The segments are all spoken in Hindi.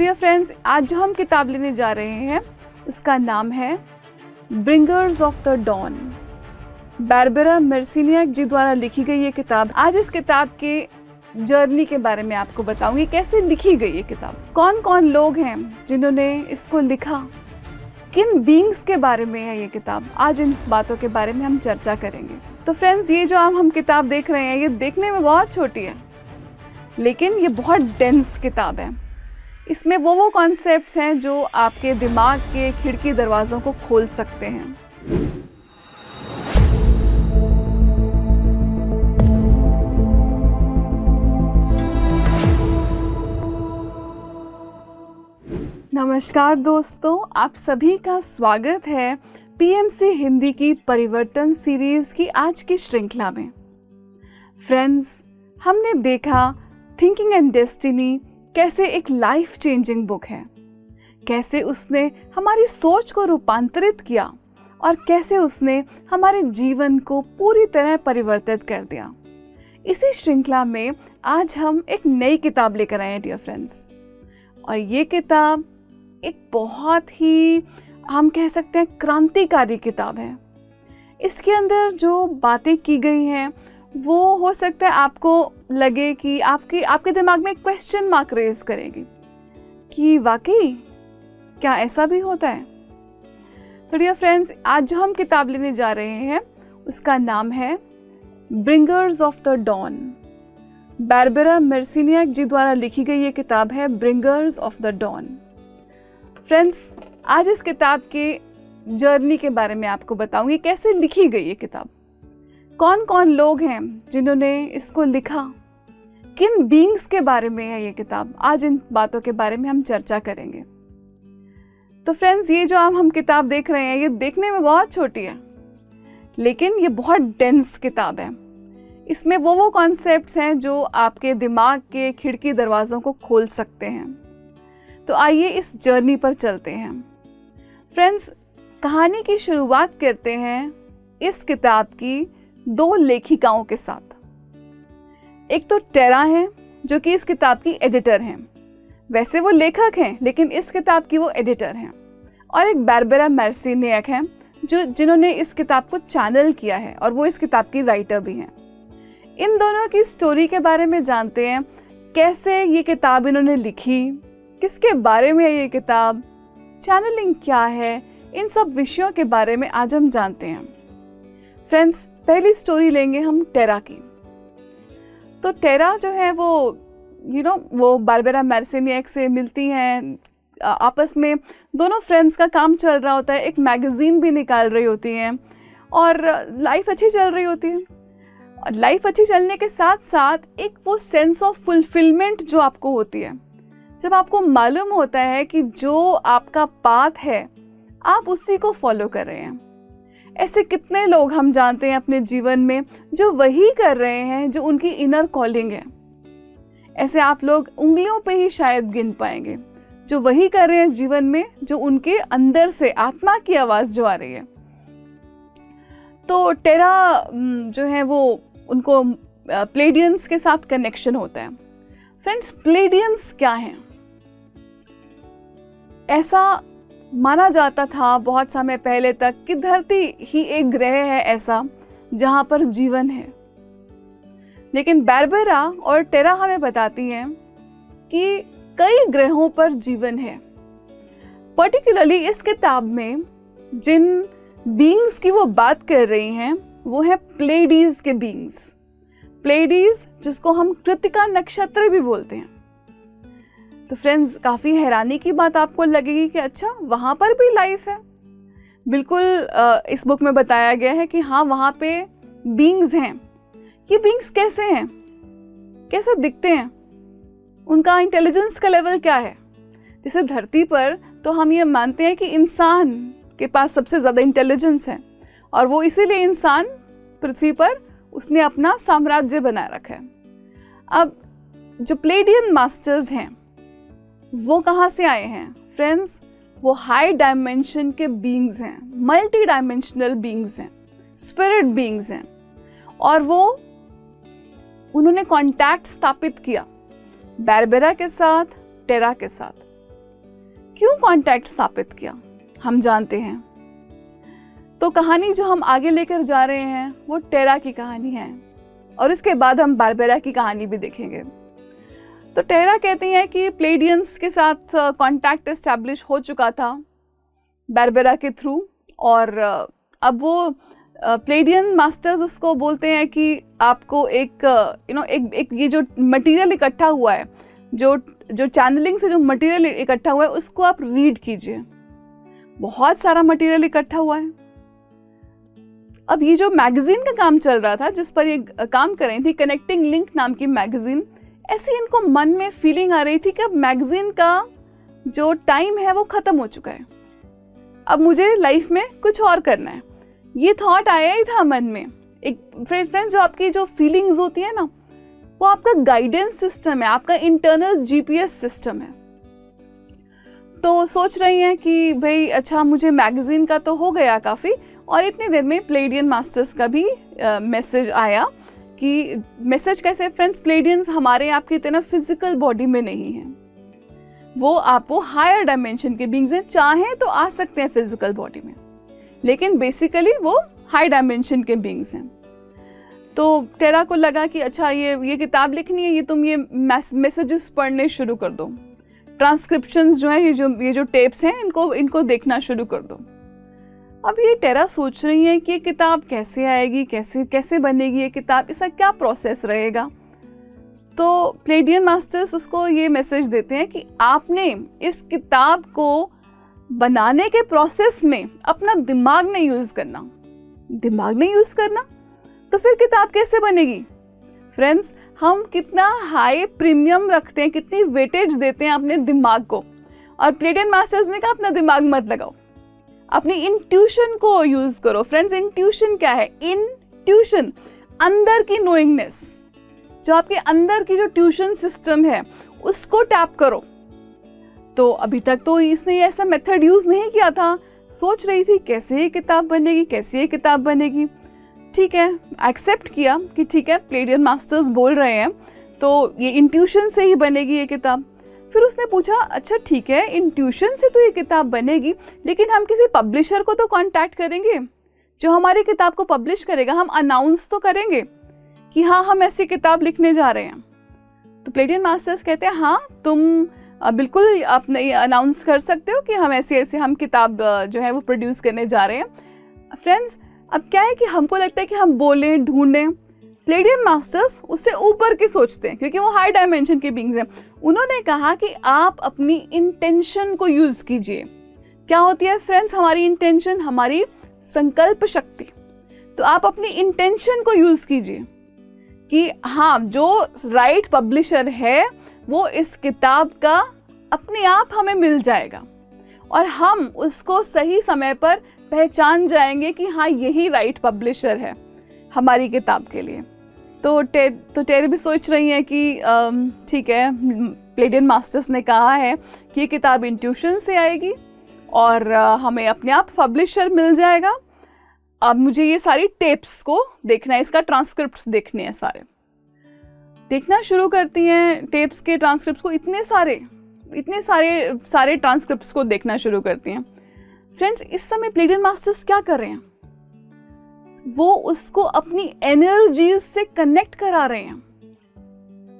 तो डियर फ्रेंड्स, आज जो हम किताब लेने जा रहे हैं उसका नाम है bringers of the don. Barbara मार्सिनियाक जी द्वारा लिखी गई ये किताब। आज इस किताब के जर्नी के बारे में आपको बताऊंगी, कैसे लिखी गई ये किताब, कौन कौन लोग हैं जिन्होंने इसको लिखा, किन बीइंग्स के बारे में है ये किताब। आज इन बातों के बारे में हम चर्चा करेंगे। तो फ्रेंड्स, ये जो हम किताब देख रहे हैं ये देखने में बहुत छोटी है, लेकिन ये बहुत डेंस किताब है। इसमें वो कॉन्सेप्ट्स हैं जो आपके दिमाग के खिड़की दरवाज़ों को खोल सकते हैं। नमस्कार दोस्तों, आप सभी का स्वागत है पीएमसी हिंदी की परिवर्तन सीरीज़ की आज की श्रृंखला में। फ्रेंड्स, हमने देखा थिंकिंग एंड डेस्टिनी कैसे एक लाइफ चेंजिंग बुक है, कैसे उसने हमारी सोच को रूपांतरित किया और कैसे उसने हमारे जीवन को पूरी तरह परिवर्तित कर दिया। इसी श्रृंखला में आज हम एक नई किताब लेकर आए हैं डियर फ्रेंड्स, और ये किताब एक बहुत ही, हम कह सकते हैं, क्रांतिकारी किताब है। इसके अंदर जो बातें की गई हैं वो हो सकता है आपको लगे कि आपके दिमाग में क्वेश्चन मार्क रेज करेगी कि वाकई क्या ऐसा भी होता है। तो डियर फ्रेंड्स, आज जो हम किताब लेने जा रहे हैं उसका नाम है bringers of the don. Barbara मार्सिनियाक जी द्वारा लिखी गई ये किताब है bringers of the don. Friends, आज इस किताब के जर्नी के बारे में आपको बताऊंगी, कैसे लिखी गई ये किताब, कौन कौन लोग हैं जिन्होंने इसको लिखा, किन बीइंग्स के बारे में है ये किताब। आज इन बातों के बारे में हम चर्चा करेंगे। तो फ्रेंड्स, ये जो हम किताब देख रहे हैं ये देखने में बहुत छोटी है, लेकिन ये बहुत डेंस किताब है। इसमें वो कॉन्सेप्ट्स हैं जो आपके दिमाग के खिड़की दरवाज़ों को खोल सकते हैं। तो आइए इस जर्नी पर चलते हैं। फ्रेंड्स, कहानी की शुरुआत करते हैं इस किताब की दो लेखिकाओं के साथ। एक तो टेरा हैं जो कि इस किताब की एडिटर हैं। वैसे वो लेखक हैं लेकिन इस किताब की वो एडिटर हैं। और एक बारबरा मार्सिनियाक हैं जिन्होंने इस किताब को चैनल किया है और वो इस किताब की राइटर भी हैं। इन दोनों की स्टोरी के बारे में जानते हैं, कैसे ये किताब इन्होंने लिखी, किसके बारे में है ये किताब, चैनलिंग क्या है, इन सब विषयों के बारे में आज हम जानते हैं। फ्रेंड्स, पहली स्टोरी लेंगे हम टेरा की। तो टेरा जो है वो बारबरा मार्सिनियाक से मिलती हैं, आपस में दोनों फ्रेंड्स का काम चल रहा होता है, एक मैगज़ीन भी निकाल रही होती हैं और लाइफ अच्छी चल रही होती है। और लाइफ अच्छी चलने के साथ साथ एक वो सेंस ऑफ फुलफिलमेंट जो आपको होती है, जब आपको मालूम होता है कि जो आपका पाथ है आप उसी को फॉलो कर रहे हैं। ऐसे कितने लोग हम जानते हैं अपने जीवन में जो वही कर रहे हैं जो उनकी इनर कॉलिंग है। ऐसे आप लोग उंगलियों पे ही शायद गिन पाएंगे जो वही कर रहे हैं जीवन में जो उनके अंदर से आत्मा की आवाज़ जो आ रही है। तो टेरा जो है वो उनको प्लेडियंस के साथ कनेक्शन होता है। फ्रेंड्स, प्लेडियंस क्या हैं? ऐसा माना जाता था बहुत समय पहले तक कि धरती ही एक ग्रह है ऐसा जहाँ पर जीवन है, लेकिन बारबरा और टेरा हमें बताती हैं कि कई ग्रहों पर जीवन है। पर्टिकुलरली इस किताब में जिन बीइंग्स की वो बात कर रही हैं वो है प्लेडीज के बीइंग्स। प्लेडीज जिसको हम कृत्तिका नक्षत्र भी बोलते हैं। तो फ्रेंड्स, काफ़ी हैरानी की बात आपको लगेगी कि अच्छा, वहाँ पर भी लाइफ है। बिल्कुल इस बुक में बताया गया है कि हाँ, वहाँ पे बीइंग्स हैं। ये बीइंग्स कैसे हैं, कैसे दिखते हैं, उनका इंटेलिजेंस का लेवल क्या है। जैसे धरती पर तो हम ये मानते हैं कि इंसान के पास सबसे ज़्यादा इंटेलिजेंस है और वो इसीलिए इंसान पृथ्वी पर उसने अपना साम्राज्य बना रखा है। अब जो प्लेडियन मास्टर्स हैं वो कहाँ से आए हैं? फ्रेंड्स, वो हाई डायमेंशन के बीइंग्स हैं, मल्टी डायमेंशनल बीइंग्स हैं, स्पिरिट बीइंग्स हैं। और वो उन्होंने कांटेक्ट स्थापित किया बारबरा के साथ, टेरा के साथ। क्यों कांटेक्ट स्थापित किया, हम जानते हैं। तो कहानी जो हम आगे लेकर जा रहे हैं वो टेरा की कहानी है, और इसके बाद हम बारबेरा की कहानी भी देखेंगे। तो टेरा कहती हैं कि प्लेडियंस के साथ कांटेक्ट एस्टैब्लिश हो चुका था बारबेरा के थ्रू, और अब वो प्लेडियन मास्टर्स उसको बोलते हैं कि आपको एक एक ये जो मटेरियल इकट्ठा हुआ है, जो चैनलिंग से जो मटेरियल इकट्ठा हुआ है उसको आप रीड कीजिए। बहुत सारा मटेरियल इकट्ठा हुआ है। अब ये जो मैगजीन का काम चल रहा था, जिस पर ये काम कर रही थी, कनेक्टिंग लिंक नाम की मैगजीन, ऐसे इनको मन में फीलिंग आ रही थी कि अब मैगजीन का जो टाइम है वो ख़त्म हो चुका है, अब मुझे लाइफ में कुछ और करना है। ये थॉट आया ही था मन में। एक फ्रेंड्स, जो आपकी जो फीलिंग्स होती है ना, वो आपका गाइडेंस सिस्टम है, आपका इंटरनल जीपीएस सिस्टम है। तो सोच रही हैं कि भाई अच्छा, मुझे मैगजीन का तो हो गया काफ़ी, और इतनी देर में प्लेडियन मास्टर्स का भी मैसेज आया। कि मैसेज कैसे फ्रेंड्स, प्लेडियंस हमारे आपकी तरह फिजिकल बॉडी में नहीं है, वो हायर डायमेंशन के बीइंग्स हैं, चाहें तो आ सकते हैं फिजिकल बॉडी में, लेकिन बेसिकली वो हाई डायमेंशन के बीइंग्स हैं। तो टेरा को लगा कि अच्छा, ये किताब लिखनी है, ये तुम ये मैसेजेस पढ़ने शुरू कर दो, ट्रांसक्रिप्शंस जो है, ये जो टेप्स हैं, इनको देखना शुरू कर दो। अब ये टेरा सोच रही है कि ये किताब कैसे आएगी, कैसे बनेगी ये किताब, इसका क्या प्रोसेस रहेगा। तो प्लेडियन मास्टर्स उसको ये मैसेज देते हैं कि आपने इस किताब को बनाने के प्रोसेस में अपना दिमाग नहीं यूज़ करना, तो फिर किताब कैसे बनेगी। फ्रेंड्स, हम कितना हाई प्रीमियम रखते हैं, कितनी वेटेज देते हैं अपने दिमाग को, और प्लेडियन मास्टर्स ने कहा अपना दिमाग मत लगाओ, अपनी इंट्यूशन को यूज करो। फ्रेंड्स, इंट्यूशन क्या है? इंट्यूशन, अंदर की नोइंगनेस, जो आपके अंदर की जो ट्यूशन सिस्टम है उसको टैप करो। तो अभी तक तो इसने ऐसा मेथड यूज नहीं किया था, सोच रही थी कैसे ये किताब बनेगी। ठीक है, एक्सेप्ट किया कि ठीक है, प्लेडियन मास्टर्स बोल रहे हैं तो ये इंट्यूशन से ही बनेगी ये किताब। फिर उसने पूछा, अच्छा ठीक है, इंट्यूशन से तो ये किताब बनेगी, लेकिन हम किसी पब्लिशर को तो कांटेक्ट करेंगे जो हमारी किताब को पब्लिश करेगा, हम अनाउंस तो करेंगे कि हाँ, हम ऐसी किताब लिखने जा रहे हैं। तो प्लेडियन मास्टर्स कहते हैं हाँ, तुम बिल्कुल अपने अनाउंस कर सकते हो कि हम ऐसे हम किताब जो है वो प्रोड्यूस करने जा रहे हैं। फ्रेंड्स, अब क्या है कि हमको लगता है कि हम बोलें, ढूंढें, प्लेडियन मास्टर्स उससे ऊपर की सोचते हैं, क्योंकि वो हाई डायमेंशन के बीइंग्स हैं। उन्होंने कहा कि आप अपनी इंटेंशन को यूज कीजिए। क्या होती है फ्रेंड्स हमारी इंटेंशन? हमारी संकल्प शक्ति। तो आप अपनी इंटेंशन को यूज कीजिए कि हाँ, जो राइट पब्लिशर है वो इस किताब का अपने आप हमें मिल जाएगा, और हम उसको सही समय पर पहचान जाएंगे कि हाँ, यही राइट पब्लिशर है हमारी किताब के लिए। तो टेरी भी सोच रही हैं कि ठीक है, प्लेडियन मास्टर्स ने कहा है कि ये किताब इंट्यूशन से आएगी और हमें अपने आप पब्लिशर मिल जाएगा। अब मुझे ये सारी टेप्स को देखना है, इसका ट्रांसक्रिप्ट्स देखने हैं, सारे देखना शुरू करती हैं। टेप्स के ट्रांसक्रिप्ट्स को इतने सारे ट्रांसक्रिप्ट्स को देखना शुरू करती हैं। फ्रेंड्स, इस समय प्लेडियन मास्टर्स क्या कर रहे हैं? वो उसको अपनी एनर्जी से कनेक्ट करा रहे हैं।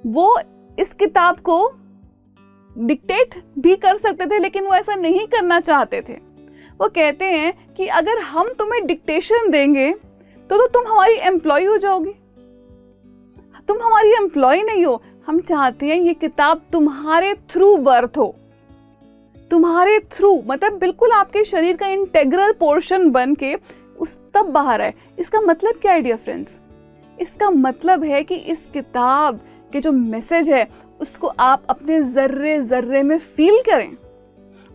वो इस किताब को डिक्टेट भी कर सकते थे, लेकिन वो ऐसा नहीं करना चाहते थे। वो कहते हैं कि अगर हम तुम्हें डिक्टेशन देंगे तो तुम हमारी एम्प्लॉय हो जाओगी, तुम हमारी एम्प्लॉय नहीं हो। हम चाहते हैं ये किताब तुम्हारे थ्रू बर्थ हो, तुम्हारे थ्रू, मतलब बिल्कुल आपके शरीर का इंटेग्रल पोर्शन बन के उस तब बाहर आए। इसका मतलब क्या है डियर फ्रेंड्स? इसका मतलब है कि इस किताब के जो मैसेज है उसको आप अपने जर्रे जर्रे में फील करें,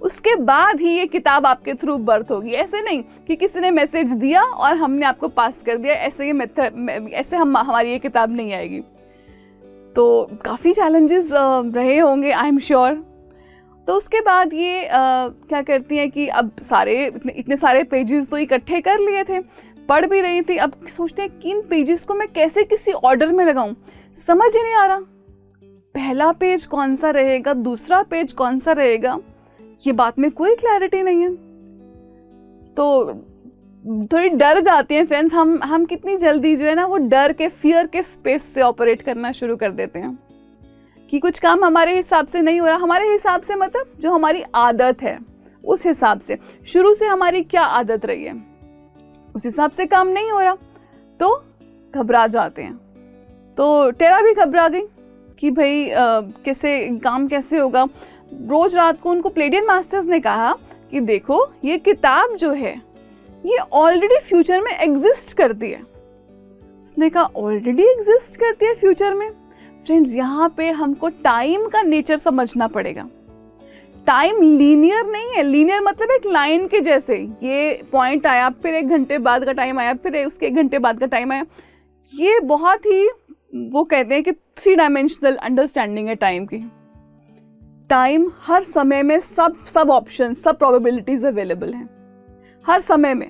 उसके बाद ही ये किताब आपके थ्रू बर्थ होगी। ऐसे नहीं कि किसी ने मैसेज दिया और हमने आपको पास कर दिया, ऐसे हमारी ये किताब नहीं आएगी। तो काफ़ी चैलेंजेस रहे होंगे, आई एम श्योर। तो उसके बाद ये क्या करती हैं कि अब इतने सारे पेजेस तो इकट्ठे कर लिए थे, पढ़ भी रही थी। अब सोचते हैं कि इन पेजेस को मैं कैसे किसी ऑर्डर में लगाऊं, समझ ही नहीं आ रहा। पहला पेज कौन सा रहेगा, दूसरा पेज कौन सा रहेगा, ये बात में कोई क्लैरिटी नहीं है। तो थोड़ी डर जाते हैं फ्रेंड्स, हम कितनी जल्दी जो है ना वो डर के, फियर के स्पेस से ऑपरेट करना शुरू कर देते हैं कि कुछ काम हमारे हिसाब से नहीं हो रहा। हमारे हिसाब से मतलब जो हमारी आदत है उस हिसाब से, शुरू से हमारी क्या आदत रही है उस हिसाब से काम नहीं हो रहा तो घबरा जाते हैं। तो टेरा भी घबरा गई कि भाई कैसे काम कैसे होगा। रोज रात को उनको प्लेडियन मास्टर्स ने कहा कि देखो ये किताब जो है ये ऑलरेडी फ्यूचर में एग्जिस्ट करती है। उसने कहा ऑलरेडी एग्जिस्ट करती है फ्यूचर में। फ्रेंड्स, यहाँ पे हमको टाइम का नेचर समझना पड़ेगा। टाइम लीनियर नहीं है। लीनियर मतलब एक लाइन के जैसे, ये पॉइंट आया, फिर 1 घंटे बाद का टाइम आया, फिर उसके 1 घंटे बाद का टाइम आया। ये बहुत ही, वो कहते हैं कि 3 डायमेंशनल अंडरस्टैंडिंग है टाइम की। टाइम हर समय में सब ऑप्शन, सब प्रोबेबिलिटीज अवेलेबल हैं हर समय में।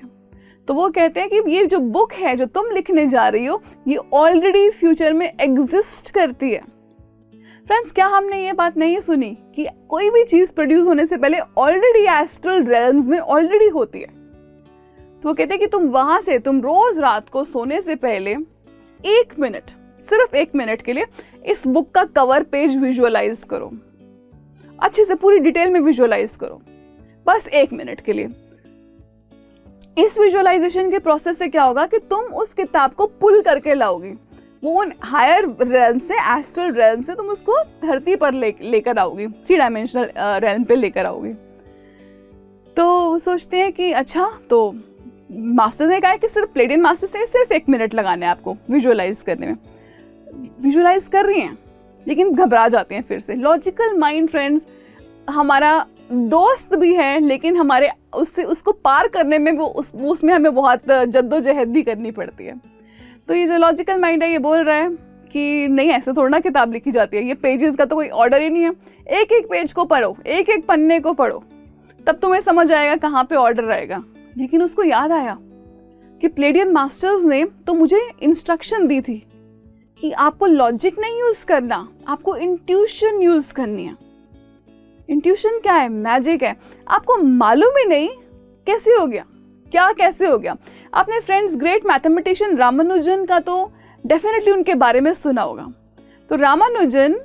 तो वो कहते हैं कि ये जो बुक है जो तुम लिखने जा रही हो ये ऑलरेडी फ्यूचर में एग्जिस्ट करती है। फ्रेंड्स, क्या हमने ये बात नहीं सुनी कि कोई भी चीज प्रोड्यूस होने से पहले ऑलरेडी एस्ट्रल रेल्म्स में ऑलरेडी होती है। तो वो कहते हैं कि तुम वहां से, तुम रोज रात को सोने से पहले 1 मिनट, सिर्फ 1 मिनट के लिए इस बुक का कवर पेज विजुअलाइज करो, अच्छे से पूरी डिटेल में विजुअलाइज करो, बस 1 मिनट के लिए। इस विजुअलाइजेशन के प्रोसेस से क्या होगा कि तुम उस किताब को पुल करके लाओगी, वो हायर रेल्म से, एस्ट्रल रेल्म से तुम उसको धरती पर लेकर आओगी, 3 डायमेंशनल रेल्म पे लेकर आओगी। तो सोचते हैं कि अच्छा, तो मास्टर्स ने कहा है कि सिर्फ प्लेडियन मास्टर्स से सिर्फ 1 मिनट लगाने हैं आपको विजुअलाइज करने में। विजुअलाइज कर रही हैं लेकिन घबरा जाते हैं फिर से। लॉजिकल माइंड फ्रेंड्स हमारा दोस्त भी है, लेकिन हमारे उसको पार करने में उसमें हमें बहुत जद्दोजहद भी करनी पड़ती है। तो ये जो लॉजिकल माइंड है ये बोल रहा है कि नहीं, ऐसे थोड़ा ना किताब लिखी जाती है, ये पेजेस का तो कोई ऑर्डर ही नहीं है। एक एक पेज को पढ़ो, एक एक पन्ने को पढ़ो, तब तुम्हें समझ आएगा कहाँ पे ऑर्डर रहेगा। लेकिन उसको याद आया कि प्लेडियन मास्टर्स ने तो मुझे इंस्ट्रक्शन दी थी कि आपको लॉजिक नहीं यूज करना, आपको इंट्यूशन यूज करनी है। इंट्यूशन क्या है? मैजिक है। आपको मालूम ही नहीं कैसे हो गया, क्या कैसे हो गया। आपने फ्रेंड्स ग्रेट मैथमेटिशियन रामानुजन का तो डेफिनेटली उनके बारे में सुना होगा। तो रामानुजन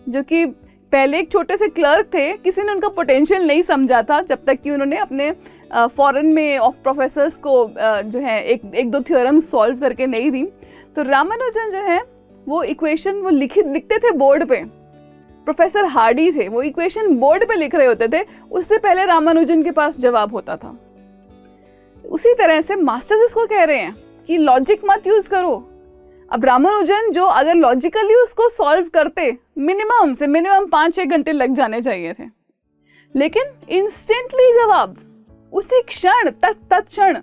जो कि पहले एक छोटे से क्लर्क थे, किसी ने उनका पोटेंशियल नहीं समझा था जब तक कि उन्होंने अपने फॉरेन में ऑफ प्रोफेसर्स को जो है एक दो थ्योरम सॉल्व करके नहीं दी। तो रामानुजन जो है वो इक्वेशन वो लिखते थे बोर्ड पे। प्रोफेसर हार्डी थे, वो इक्वेशन बोर्ड पे लिख रहे होते थे, उससे पहले रामानुजन के पास जवाब होता था। उसी तरह से मास्टर्स इसको कह रहे हैं कि लॉजिक मत यूज करो। अब रामानुजन जो अगर लॉजिकली उसको सॉल्व करते मिनिमम से मिनिमम 5-6 घंटे लग जाने चाहिए थे, लेकिन इंस्टेंटली जवाब, उसी क्षण तत्क्षण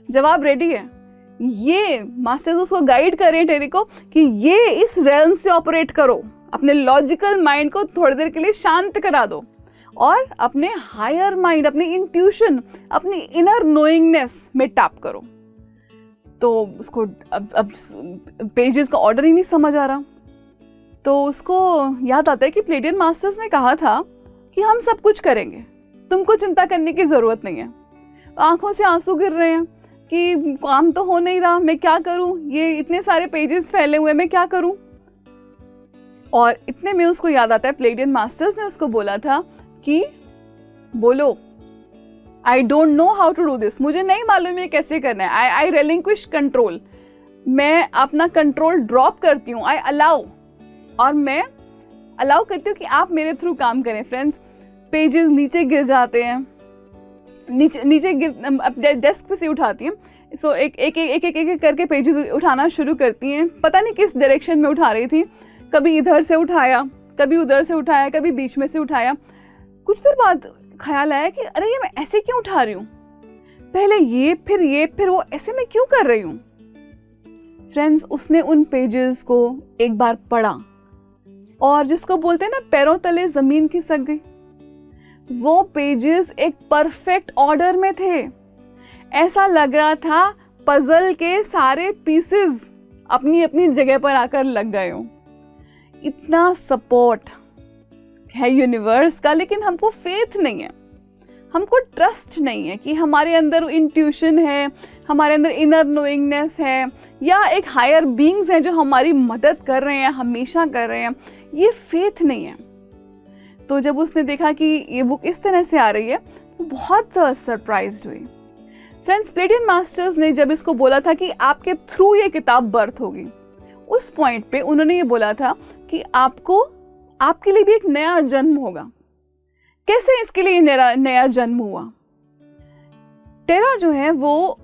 जवाब रेडी है। ये मास्टर्स उसको गाइड करें टेरी को कि ये इस रेल्म से ऑपरेट करो, अपने लॉजिकल माइंड को थोड़ी देर के लिए शांत करा दो और अपने हायर माइंड, अपनी इंट्यूशन, अपनी इनर नोइंगनेस में टैप करो। तो उसको अब पेजेस का ऑर्डर ही नहीं समझ आ रहा। तो उसको याद आता है कि प्लेडियन मास्टर्स ने कहा था कि हम सब कुछ करेंगे, तुमको चिंता करने की ज़रूरत नहीं है। आंखों से आंसू गिर रहे हैं कि काम तो हो नहीं रहा, मैं क्या करूं, ये इतने सारे पेजेस फैले हुए, मैं क्या करूं। और इतने में उसको याद आता है प्लेडियन मास्टर्स ने उसको बोला था कि बोलो, I don't know how to do this, मुझे नहीं मालूम ये कैसे करना है। आई रिलिंक्विश कंट्रोल, मैं अपना कंट्रोल ड्रॉप करती हूँ। आई अलाउ, और मैं अलाउ करती हूँ कि आप मेरे थ्रू काम करें। फ्रेंड्स, पेजेस नीचे गिर जाते हैं, नीचे गिर डेस्क पे से उठाती हैं। सो एक करके पेजेस उठाना शुरू करती हैं। पता नहीं किस डायरेक्शन में उठा रही थी, कभी इधर से उठाया, कभी उधर से उठाया, कभी बीच में से उठाया। कुछ देर बाद ख्याल आया कि अरे ये मैं ऐसे क्यों उठा रही हूँ, पहले ये फिर वो, ऐसे मैं क्यों कर रही हूँ। फ्रेंड्स, उसने उन पेजेस को एक बार पढ़ा और जिसको बोलते हैं ना पैरों तले जमीन खिसक गई। वो पेजेस एक परफेक्ट ऑर्डर में थे। ऐसा लग रहा था पजल के सारे पीसेस अपनी अपनी जगह पर आकर लग गए हों। इतना सपोर्ट है यूनिवर्स का, लेकिन हमको फेथ नहीं है। हमको ट्रस्ट नहीं है कि हमारे अंदर इंट्यूशन है, हमारे अंदर इनर नोइंगनेस है, या एक हायर बीइंग्स हैं जो हमारी मदद कर रहे हैं, हमेशा कर रहे हैं, ये फेथ नहीं है। तो जब उसने देखा कि ये बुक इस तरह से आ रही है, वो बहुत सरप्राइज्ड हुई। फ्रेंड्स, प्लेडियन मास्टर्स ने जब इसको बोला था कि आपके थ्रू ये किताब बर्थ होगी, उस पॉइंट पे उन्होंने ये बोला था कि आपके लिए भी एक नया जन्म होगा। कैसे इसके लिए नया जन्म हुआ? टेरा जो है वो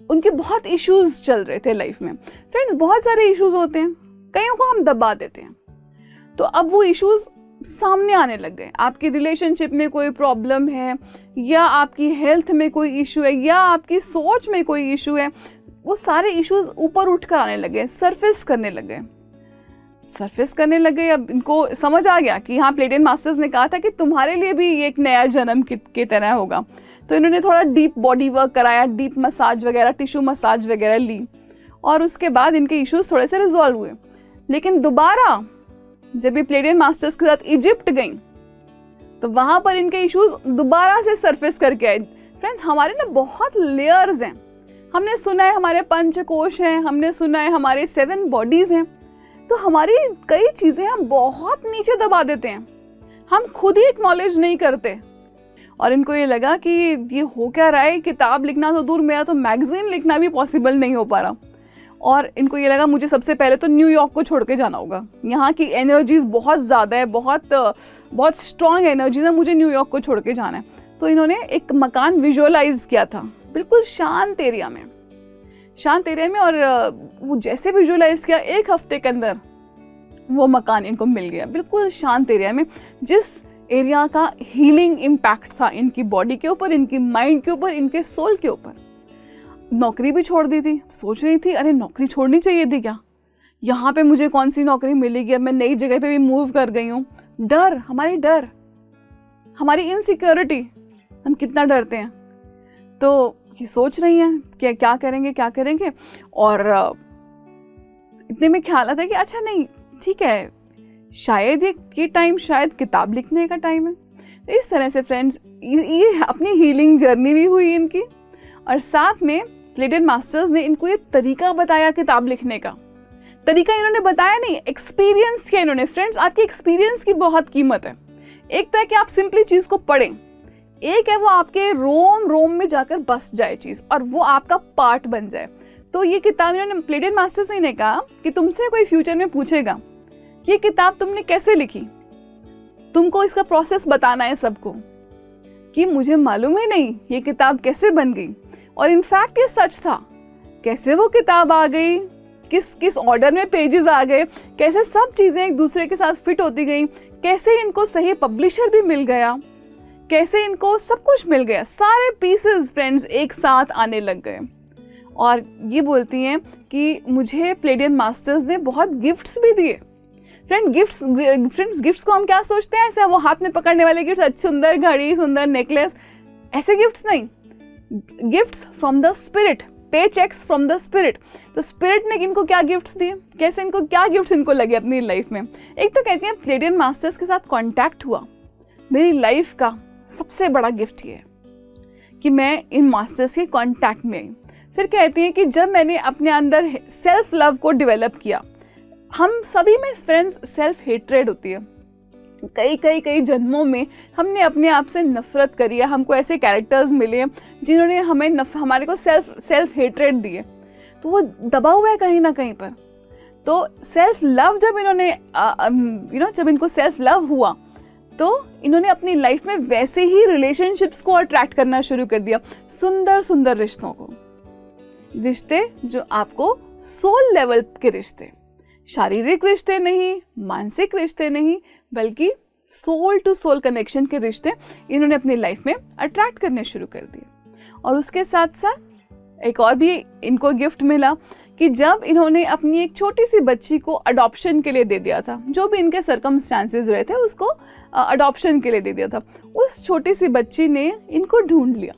उनके बहुत इश्यूज चल रहे थे लाइफ में। फ्रेंड्स, बहुत सारे इश्यूज होते हैं, कईयों को हम दबा देते हैं, तो अब वो इश्यूज सामने आने लग गए। आपकी रिलेशनशिप में कोई प्रॉब्लम है, या आपकी हेल्थ में कोई इशू है, या आपकी सोच में कोई इशू है, वो सारे इश्यूज ऊपर उठ कर आने लगे, सरफेस करने लगे। अब इनको समझ आ गया कि हाँ, प्लेडियन मास्टर्स ने कहा था कि तुम्हारे लिए भी ये एक नया जन्म की तरह होगा। तो इन्होंने थोड़ा डीप बॉडी वर्क कराया, डीप मसाज वगैरह, टिश्यू मसाज वगैरह ली, और उसके बाद इनके इश्यूज थोड़े से रिजॉल्व हुए। लेकिन दोबारा जब ये प्लेडियन मास्टर्स के साथ इजिप्ट गई, तो वहाँ पर इनके इश्यूज दोबारा से सरफेस करके आए। फ्रेंड्स, हमारे ना बहुत लेयर्स हैं। हमने सुना है हमारे पंचकोश हैं, हमने सुना है हमारे 7 बॉडीज़ हैं, तो हमारी कई चीज़ें हम बहुत नीचे दबा देते हैं, हम खुद ही एक्नॉलेज नहीं करते। और इनको ये लगा कि ये हो क्या रहा है, किताब लिखना तो दूर, मेरा तो मैगज़ीन लिखना भी पॉसिबल नहीं हो पा रहा। और इनको ये लगा मुझे सबसे पहले तो न्यूयॉर्क को छोड़ के जाना होगा, यहाँ की एनर्जीज़ बहुत ज़्यादा है, बहुत स्ट्रॉन्ग एनर्जीज है, मुझे न्यूयॉर्क को छोड़ के जाना है। तो इन्होंने एक मकान विजुअलाइज किया था बिल्कुल शांत एरिया में, और वो जैसे विजुअलाइज किया, 1 हफ्ते के अंदर वो मकान इनको मिल गया, बिल्कुल शांत एरिया में, जिस एरिया का हीलिंग इम्पैक्ट था इनकी बॉडी के ऊपर, इनकी माइंड के ऊपर, इनके सोल के ऊपर। नौकरी भी छोड़ दी थी, सोच रही थी अरे नौकरी छोड़नी चाहिए थी क्या, यहाँ पे मुझे कौन सी नौकरी मिलेगी, अब मैं नई जगह पे भी मूव कर गई हूँ। डर, हमारी इनसिक्योरिटी, हम कितना डरते हैं। तो ये सोच रही हैं कि क्या करेंगे, और इतने में ख्याल आता है कि अच्छा नहीं, ठीक है, शायद ये टाइम शायद किताब लिखने का टाइम है। तो इस तरह से फ्रेंड्स, ये अपनी हीलिंग जर्नी भी हुई इनकी, और साथ में प्लेडियन मास्टर्स ने इनको ये तरीका बताया किताब लिखने का। तरीका इन्होंने बताया नहीं, एक्सपीरियंस किया इन्होंने। फ्रेंड्स, आपकी एक्सपीरियंस की बहुत कीमत है। एक तो है कि आप सिंपली चीज़ को पढ़ें, एक है वो आपके रोम में जाकर बस जाए चीज़, और वो आपका पार्ट बन जाए। तो ये किताब इन्होंने, प्लेडियन मास्टर्स ने कहा कि तुमसे कोई फ्यूचर में पूछेगा कि ये किताब तुमने कैसे लिखी, तुमको इसका प्रोसेस बताना है सबको, कि मुझे मालूम ही नहीं ये किताब कैसे बन गई। और इनफैक्ट ये सच था, कैसे वो किताब आ गई, किस ऑर्डर में पेजेस आ गए, कैसे सब चीज़ें एक दूसरे के साथ फिट होती गई, कैसे इनको सही पब्लिशर भी मिल गया, कैसे इनको सब कुछ मिल गया, सारे पीसेस फ्रेंड्स एक साथ आने लग गए। और ये बोलती हैं कि मुझे प्लेडियन मास्टर्स ने बहुत गिफ्ट्स भी दिए। फ्रेंड्स, गिफ्ट्स को हम क्या सोचते हैं, ऐसे वो हाथ में पकड़ने वाले गिफ्ट्स, अच्छी सुंदर घड़ी, सुंदर नेकलेस, ऐसे गिफ्ट्स नहीं, गिफ्ट्स फ्रॉम द स्पिरिट, पे चेक्स फ्रॉम द स्पिरिट। तो स्पिरिट ने इनको क्या गिफ्ट्स दिए, कैसे इनको क्या गिफ्ट्स इनको लगे अपनी लाइफ में। एक तो कहती हैं प्लेडियन मास्टर्स के साथ कांटेक्ट हुआ, मेरी लाइफ का सबसे बड़ा गिफ्ट ये है कि मैं इन मास्टर्स के कांटेक्ट में आई। फिर कहती हैं कि जब मैंने अपने अंदर सेल्फ लव को डेवलप किया, हम सभी में फ्रेंड्स सेल्फ हेट्रेड होती है, कई जन्मों में हमने अपने आप से नफरत करी है, हमको ऐसे कैरेक्टर्स मिले जिन्होंने हमारे को सेल्फ हेट्रेड दिए, तो वो दबा हुआ है कहीं ना कहीं पर। तो सेल्फ लव जब इन्होंने जब इनको सेल्फ लव हुआ, तो इन्होंने अपनी लाइफ में वैसे ही रिलेशनशिप्स को अट्रैक्ट करना शुरू कर दिया, सुंदर सुंदर रिश्तों को, रिश्ते जो आपको सोल लेवल के रिश्ते, शारीरिक रिश्ते नहीं, मानसिक रिश्ते नहीं, बल्कि सोल टू सोल कनेक्शन के रिश्ते इन्होंने अपनी लाइफ में अट्रैक्ट करने शुरू कर दिए। और उसके साथ साथ एक और भी इनको गिफ्ट मिला कि जब इन्होंने अपनी एक छोटी सी बच्ची को अडॉप्शन के लिए दे दिया था, जो भी इनके सर्कमस्टांसेस रहे थे उसको अडॉप्शन के लिए दे दिया था, उस छोटी सी बच्ची ने इनको ढूंढ लिया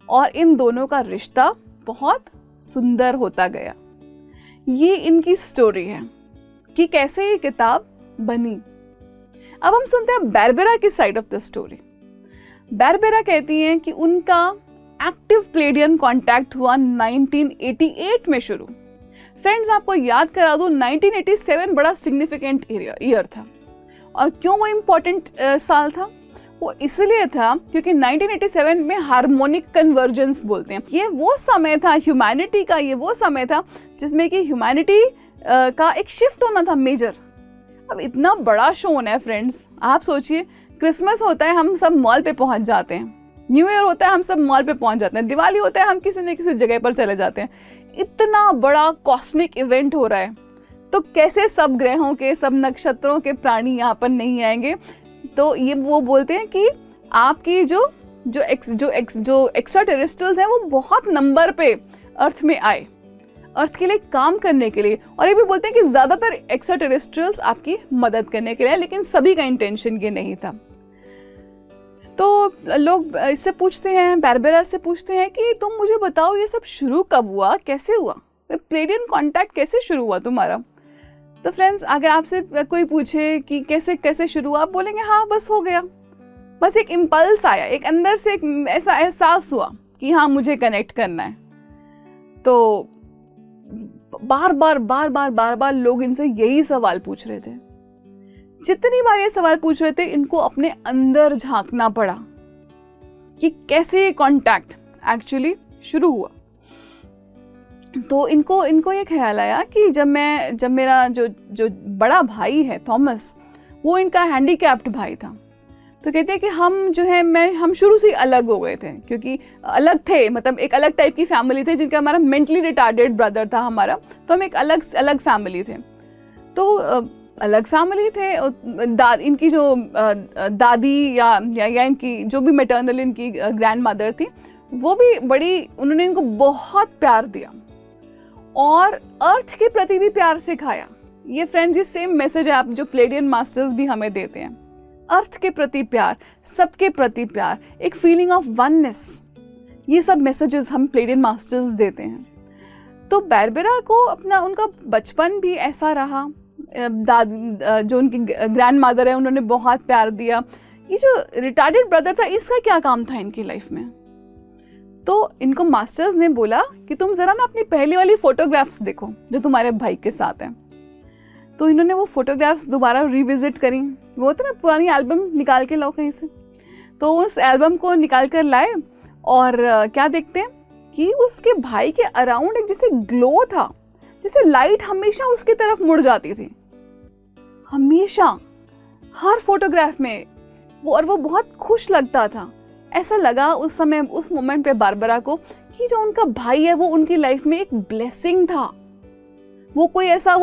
और इन दोनों का रिश्ता बहुत सुंदर होता गया। ये इनकी स्टोरी है कि कैसे ये किताब बनी। अब हम सुनते हैं बारबरा की side of the story. Barbara कहती हैं कि उनका एक्टिव प्लेडियन कॉन्टैक्ट हुआ 1988 में शुरू। फ्रेंड्स, आपको याद करा दूं, 1987 बड़ा सिग्निफिकेंट ईयर था। और क्यों वो इम्पोर्टेंट साल था? वो इसलिए था क्योंकि 1987 में हार्मोनिक कन्वर्जेंस बोलते हैं। ये वो समय था ह्यूमैनिटी का, ये वो समय था जिसमें कि ह्यूमैनिटी का एक शिफ्ट होना था मेजर। अब इतना बड़ा शो होना है फ्रेंड्स, आप सोचिए, क्रिसमस होता है हम सब मॉल पे पहुंच जाते हैं, न्यू ईयर होता है हम सब मॉल पे पहुंच जाते हैं, दिवाली होता है हम किसी न किसी जगह पर चले जाते हैं। इतना बड़ा कॉस्मिक इवेंट हो रहा है, तो कैसे सब ग्रहों के, सब नक्षत्रों के प्राणी यहाँ पर नहीं आएंगे? तो ये वो बोलते हैं कि आपकी जो एक्स्ट्रा टेरेस्ट्रियल्स हैं वो बहुत नंबर पे अर्थ में आए, अर्थ के लिए काम करने के लिए। और ये भी बोलते हैं कि ज़्यादातर एक्स्ट्रा टेरेस्ट्रियल्स आपकी मदद करने के लिए, लेकिन सभी का इंटेंशन ये नहीं था। तो लोग इससे पूछते हैं, बारबरा से पूछते हैं कि तुम मुझे बताओ ये सब शुरू कब हुआ, कैसे हुआ, प्लेडियन कॉन्टैक्ट कैसे शुरू हुआ तुम्हारा? तो फ्रेंड्स, अगर आपसे कोई पूछे कि कैसे कैसे शुरू हुआ, आप बोलेंगे हाँ बस हो गया, बस एक इम्पल्स आया, एक अंदर से एक ऐसा एहसास हुआ कि हाँ मुझे कनेक्ट करना है। तो बार बार लोग इनसे यही सवाल पूछ रहे थे। जितनी बार ये सवाल पूछ रहे थे, इनको अपने अंदर झांकना पड़ा कि कैसे ये कॉन्टैक्ट एक्चुअली शुरू हुआ। तो इनको ये ख्याल आया कि जब मेरा जो बड़ा भाई है थॉमस, वो इनका हैंडीकैप्ड भाई था, तो कहते हैं कि हम शुरू से ही अलग हो गए थे, क्योंकि अलग थे, मतलब एक अलग टाइप की फैमिली थे, जिनका हमारा मेंटली रिटार्डेड ब्रदर था हमारा, तो हम एक अलग फैमिली थे। तो अलग फैमिली थे। इनकी जो दादी या इनकी जो भी मैटरनल इनकी ग्रैंड मदर थी, वो भी उन्होंने इनको बहुत प्यार दिया और अर्थ के प्रति भी प्यार सिखाया। ये फ्रेंड्स, ये सेम मैसेज है आप जो प्लेडियन मास्टर्स भी हमें देते हैं। अर्थ के प्रति प्यार, सबके प्रति प्यार, एक फीलिंग ऑफ वननेस, ये सब मैसेजेस हम प्लेडियन मास्टर्स देते हैं। तो बारबरा को उनका बचपन भी ऐसा रहा। दादी जो उनकी ग्रैंड मदर है, उन्होंने बहुत प्यार दिया। ये जो रिटार्डेड ब्रदर था, इसका क्या काम था इनकी लाइफ में? तो इनको मास्टर्स ने बोला कि तुम जरा ना अपनी पहली वाली फोटोग्राफ्स देखो जो तुम्हारे भाई के साथ हैं। तो इन्होंने वो फोटोग्राफ्स दोबारा रिविजिट करी। वो होता ना, पुरानी एल्बम निकाल के लाओ कहीं से, तो उस एल्बम को निकाल कर लाए और क्या देखते हैं कि उसके भाई के अराउंड एक जैसे ग्लो था, जैसे लाइट हमेशा उसकी तरफ मुड़ जाती थी, हमेशा हर फोटोग्राफ में वो बहुत खुश लगता था। ऐसा लगा उस समय, उस मोमेंट पे बारबरा को कि जो उनका भाई है वो उनकी लाइफ में एक ब्लेसिंग था। वो कोई ऐसा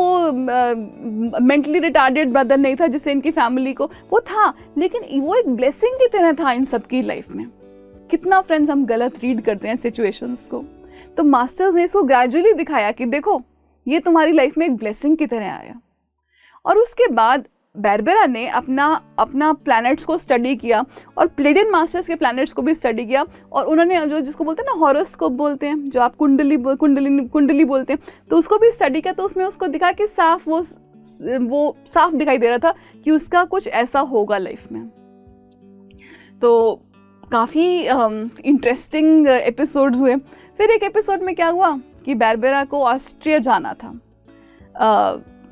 मेंटली रिटार्डेड ब्रदर नहीं था जिससे इनकी फैमिली को वो था, लेकिन वो एक ब्लेसिंग की तरह था इन सबकी लाइफ में। कितना फ्रेंड्स हम गलत रीड करते हैं सिचुएशंस को। तो मास्टर्स ने इसको ग्रेजुअली दिखाया कि देखो ये तुम्हारी लाइफ में एक ब्लेसिंग की तरह आया। और उसके बाद बारबरा ने अपना प्लैनेट्स को स्टडी किया और प्लेडियन मास्टर्स के प्लैनेट्स को भी स्टडी किया। और उन्होंने जो जिसको बोलते हैं ना हॉरोस्कोप बोलते हैं, जो आप कुंडली बोलते हैं, तो उसको भी स्टडी किया। तो उसमें उसको दिखा कि साफ वो साफ दिखाई दे रहा था कि उसका कुछ ऐसा होगा लाइफ में। तो काफ़ी इंटरेस्टिंग एपिसोड्स हुए। फिर एक एपिसोड में क्या हुआ कि बारबरा को ऑस्ट्रिया जाना था,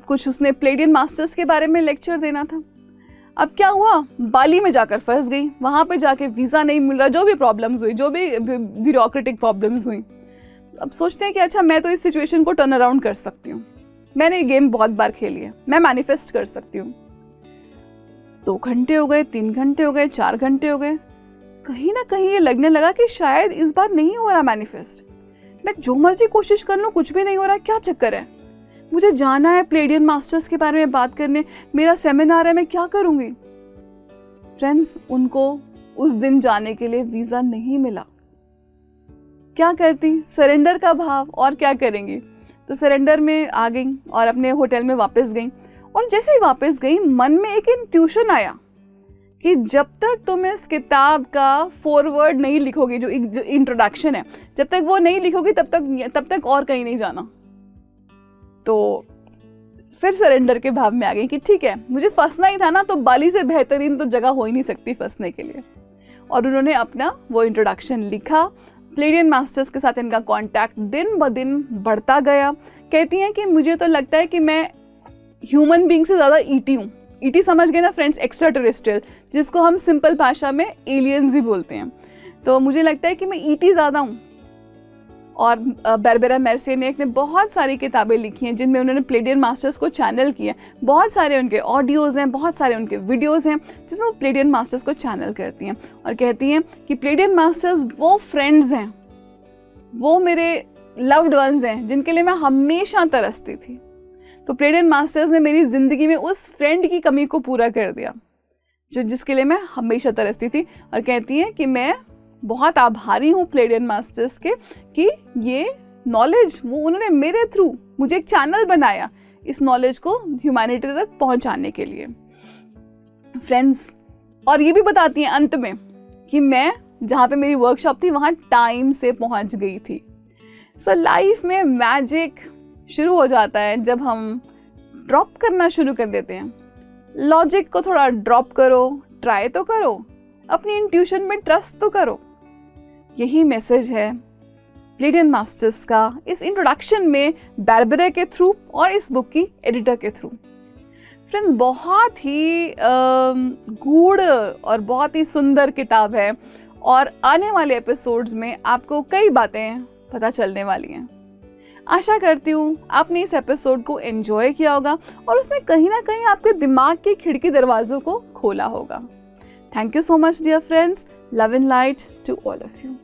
कुछ उसने प्लेडियन मास्टर्स के बारे में लेक्चर देना था। अब क्या हुआ, बाली में जाकर फंस गई। वहाँ पे जाके वीज़ा नहीं मिल रहा, जो भी प्रॉब्लम्स हुई, जो भी ब्यूरोक्रेटिक प्रॉब्लम्स हुई। अब सोचते हैं कि अच्छा मैं तो इस सिचुएशन को टर्न अराउंड कर सकती हूँ, मैंने ये गेम बहुत बार खेली है, मैं मैनिफेस्ट कर सकती हूँ। 2 घंटे हो गए, 3 घंटे हो गए, 4 घंटे हो गए, कहीं ना कहीं ये लगने लगा कि शायद इस बार नहीं हो रहा मैनिफेस्ट। मैं जो मर्जी कोशिश कर लूँ कुछ भी नहीं हो रहा, क्या चक्कर है? मुझे जाना है प्लेडियन मास्टर्स के बारे में बात करने, मेरा सेमिनार है, मैं क्या करूँगी? फ्रेंड्स, उनको उस दिन जाने के लिए वीज़ा नहीं मिला। क्या करती? सरेंडर का भाव, और क्या करेंगी? तो सरेंडर में आ गई और अपने होटल में वापस गई। और जैसे ही वापस गई, मन में एक इंट्यूशन आया कि जब तक तुम इस किताब का फॉरवर्ड नहीं लिखोगी, जो इंट्रोडक्शन है, जब तक वो नहीं लिखोगी तब तक और कहीं नहीं जाना। तो फिर सरेंडर के भाव में आ गई कि ठीक है, मुझे फंसना ही था ना, तो बाली से बेहतरीन तो जगह हो ही नहीं सकती फंसने के लिए। और उन्होंने अपना वो इंट्रोडक्शन लिखा। प्लेडियन मास्टर्स के साथ इनका कांटेक्ट दिन ब दिन बढ़ता गया। कहती हैं कि मुझे तो लगता है कि मैं ह्यूमन बीइंग से ज़्यादा ईटी हूँ। ईटी समझ गए ना फ्रेंड्स, एक्स्ट्रा टेरेस्ट्रियल, जिसको हम सिंपल भाषा में एलियंस भी बोलते हैं। तो मुझे लगता है कि मैं ईटी ज़्यादा हूँ। और बारबरा मार्सियेक ने बहुत सारी किताबें लिखी हैं जिनमें उन्होंने प्लेडियन मास्टर्स को चैनल किया। बहुत सारे उनके ऑडियोज़ हैं, बहुत सारे उनके वीडियोज़ हैं जिसमें वो प्लेडियन मास्टर्स को चैनल करती हैं और कहती हैं कि प्लेडियन मास्टर्स वो फ्रेंड्स हैं, वो मेरे लव्ड वंस हैं जिनके लिए मैं हमेशा तरसती थी। तो प्लेडियन मास्टर्स ने मेरी ज़िंदगी में उस फ्रेंड की कमी को पूरा कर दिया जिसके लिए मैं हमेशा तरसती थी। और कहती हैं कि मैं बहुत आभारी हूँ प्लेडियन मास्टर्स के कि ये नॉलेज वो उन्होंने मेरे थ्रू मुझे एक चैनल बनाया इस नॉलेज को ह्यूमैनिटी तक पहुँचाने के लिए फ्रेंड्स। और ये भी बताती हैं अंत में कि मैं जहाँ पे मेरी वर्कशॉप थी वहाँ टाइम से पहुँच गई थी। सो लाइफ में मैजिक शुरू हो जाता है जब हम ड्रॉप करना शुरू कर देते हैं। लॉजिक को थोड़ा ड्रॉप करो, ट्राई तो करो, अपनी इंट्यूशन में ट्रस्ट तो करो। यही मैसेज है प्लेडियन मास्टर्स का इस इंट्रोडक्शन में बारबरा के थ्रू और इस बुक की एडिटर के थ्रू। फ्रेंड्स, बहुत ही गूढ़ और बहुत ही सुंदर किताब है और आने वाले एपिसोड्स में आपको कई बातें पता चलने वाली हैं। आशा करती हूँ आपने इस एपिसोड को एंजॉय किया होगा और उसने कहीं ना कहीं आपके दिमाग के खिड़की दरवाज़ों को खोला होगा। Thank you so much, dear friends. Love and light to all of you.